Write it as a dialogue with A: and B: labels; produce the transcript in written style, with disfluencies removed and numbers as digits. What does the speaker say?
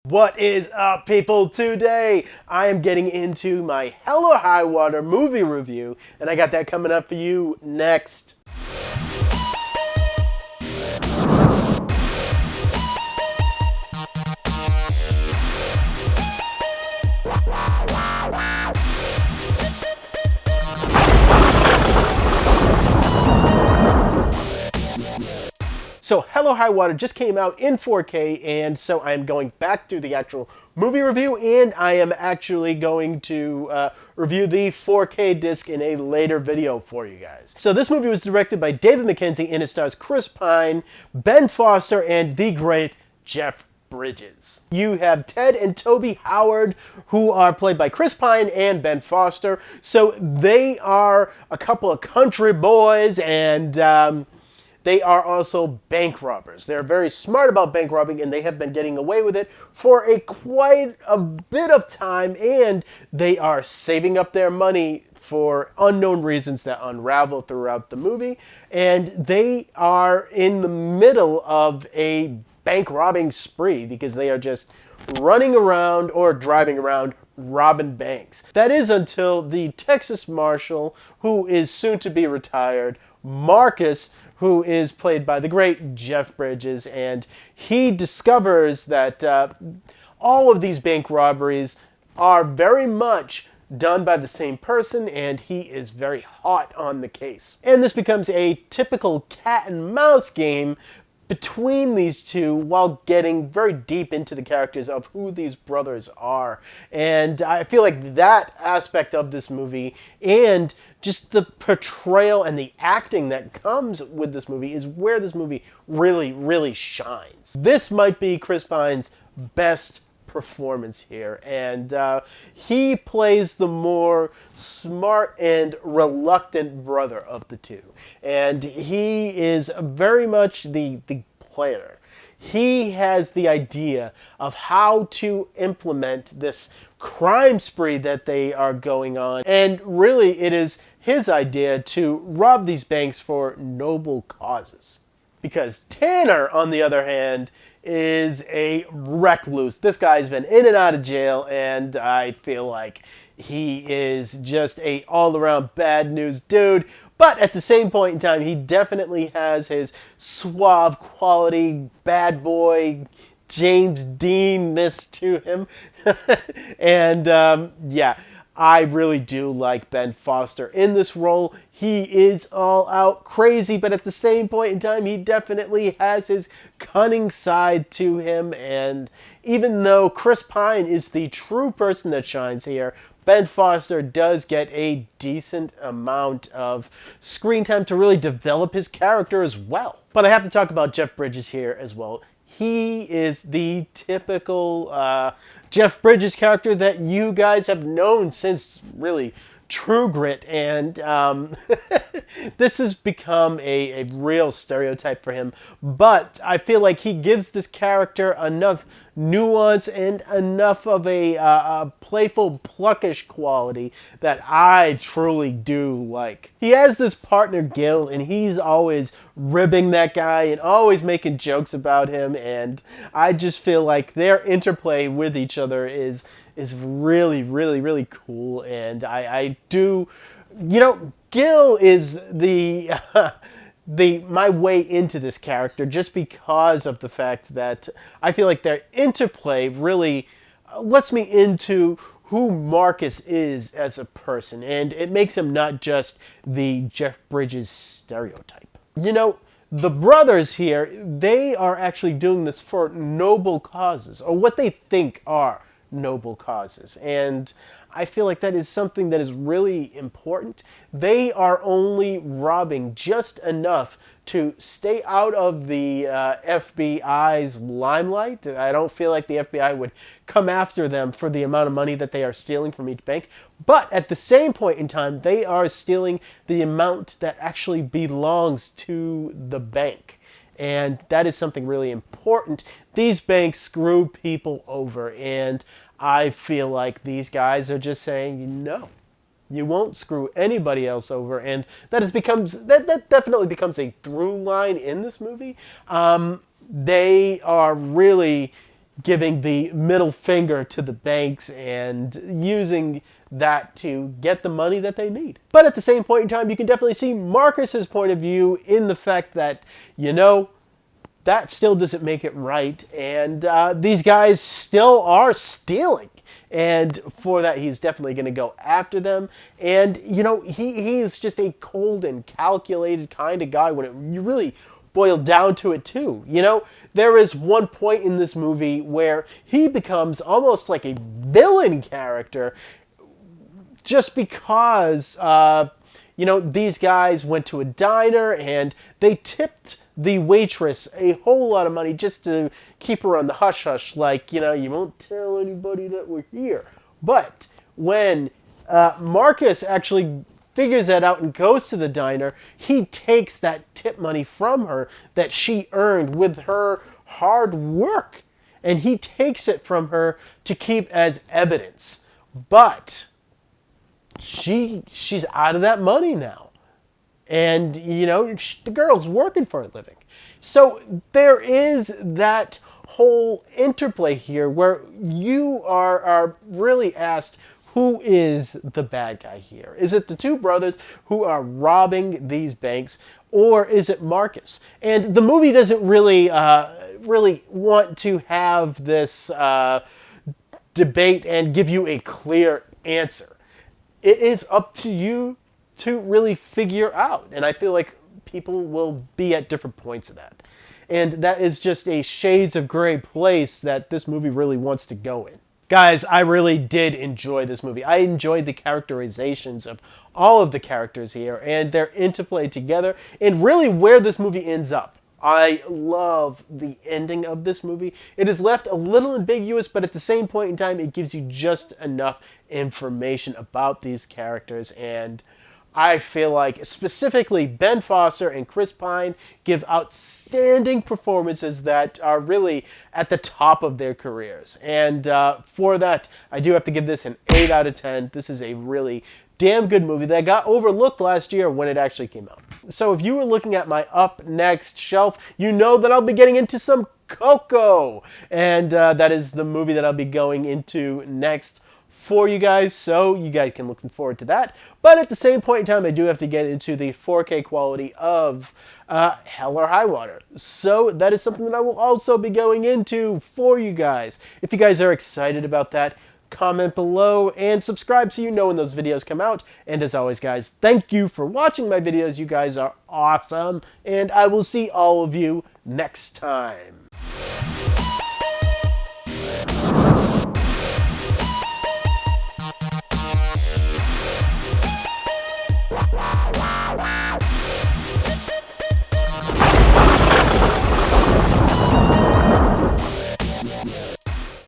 A: What is up, people? Today I am getting into my Hell or High Water movie review, and I got that coming up for you next. So Hell or High Water just came out in 4K, and so I'm going back to the actual movie review, and I am actually going to review the 4K disc in a later video for you guys. So this movie was directed by David Mackenzie, and it stars Chris Pine, Ben Foster, and the great Jeff Bridges. You have Ted and Toby Howard, who are played by Chris Pine and Ben Foster. So they are a couple of country boys, and they are also bank robbers. They're very smart about bank robbing, and they have been getting away with it for quite a bit of time, and they are saving up their money for unknown reasons that unravel throughout the movie, and they are in the middle of a bank robbing spree because they are just running around or driving around robbing banks. That is until the Texas Marshal, who is soon to be retired, Marcus, who is played by the great Jeff Bridges, and he discovers that all of these bank robberies are very much done by the same person, and he is very hot on the case. And this becomes a typical cat and mouse game between these two while getting very deep into the characters of who these brothers are. And I feel like that aspect of this movie and just the portrayal and the acting that comes with this movie is where this movie really, really shines. This might be Chris Pine's best performance here, and he plays the more smart and reluctant brother of the two, and he is very much the planner. He has the idea of how to implement this crime spree that they are going on, and really it is his idea to rob these banks for noble causes. Because Tanner, on the other hand, is a recluse. This guy's been in and out of jail, and I feel like he is just a all-around bad news dude. But at the same point in time, he definitely has his suave quality, bad boy, James Dean-ness to him. And yeah, I really do like Ben Foster in this role. He is all out crazy, but at the same point in time, he definitely has his cunning side to him. And even though Chris Pine is the true person that shines here, Ben Foster does get a decent amount of screen time to really develop his character as well. But I have to talk about Jeff Bridges here as well. He is the typical Jeff Bridges character that you guys have known since really True Grit, and this has become a real stereotype for him, but I feel like he gives this character enough nuance and enough of a playful, pluckish quality that I truly do like. He has this partner, Gil, and he's always ribbing that guy and always making jokes about him, and I just feel like their interplay with each other is really, really, really cool, and I do, you know, Gil is the my way into this character just because of the fact that I feel like their interplay really lets me into who Marcus is as a person, and it makes him not just the Jeff Bridges stereotype. You know, the brothers here, they are actually doing this for noble causes, or what they think are noble causes, and I feel like that is something that is really important. They are only robbing just enough to stay out of the FBI's limelight. I don't feel like the FBI would come after them for the amount of money that they are stealing from each bank, but at the same point in time, they are stealing the amount that actually belongs to the bank. And that is something really important. These banks screw people over, and I feel like these guys are just saying, no, you won't screw anybody else over, and that definitely becomes a through line in this movie. They are really giving the middle finger to the banks and using that to get the money that they need. But at the same point in time, you can definitely see Marcus's point of view in the fact that, that still doesn't make it right, and these guys still are stealing. And for that, he's definitely going to go after them. And, he's just a cold and calculated kind of guy when you really boil down to it, too. There is one point in this movie where he becomes almost like a villain character just because, these guys went to a diner and they tipped the waitress a whole lot of money just to keep her on the hush-hush, like, you won't tell anybody that we're here. But when Marcus actually figures that out and goes to the diner, he takes that tip money from her that she earned with her hard work. And he takes it from her to keep as evidence. But she's out of that money now. And, the girl's working for a living. So there is that whole interplay here where you are really asked, who is the bad guy here? Is it the two brothers who are robbing these banks, or is it Marcus? And the movie doesn't really want to have this debate and give you a clear answer. It is up to you to really figure out. And I feel like people will be at different points of that. And that is just a shades of gray place that this movie really wants to go in. Guys, I really did enjoy this movie. I enjoyed the characterizations of all of the characters here and their interplay together and really where this movie ends up. I love the ending of this movie. It is left a little ambiguous, but at the same point in time, it gives you just enough information about these characters, and I feel like specifically Ben Foster and Chris Pine give outstanding performances that are really at the top of their careers. And for that, I do have to give this an 8 out of 10. This is a really damn good movie that got overlooked last year when it actually came out. So if you were looking at my up next shelf, you know that I'll be getting into some Coco. And that is the movie that I'll be going into next for you guys, so you guys can look forward to that. But at the same point in time, I do have to get into the 4K quality of Hell or High Water. So that is something that I will also be going into for you guys. If you guys are excited about that, comment below and subscribe so you know when those videos come out. And as always, guys, thank you for watching my videos. You guys are awesome, and I will see all of you next time.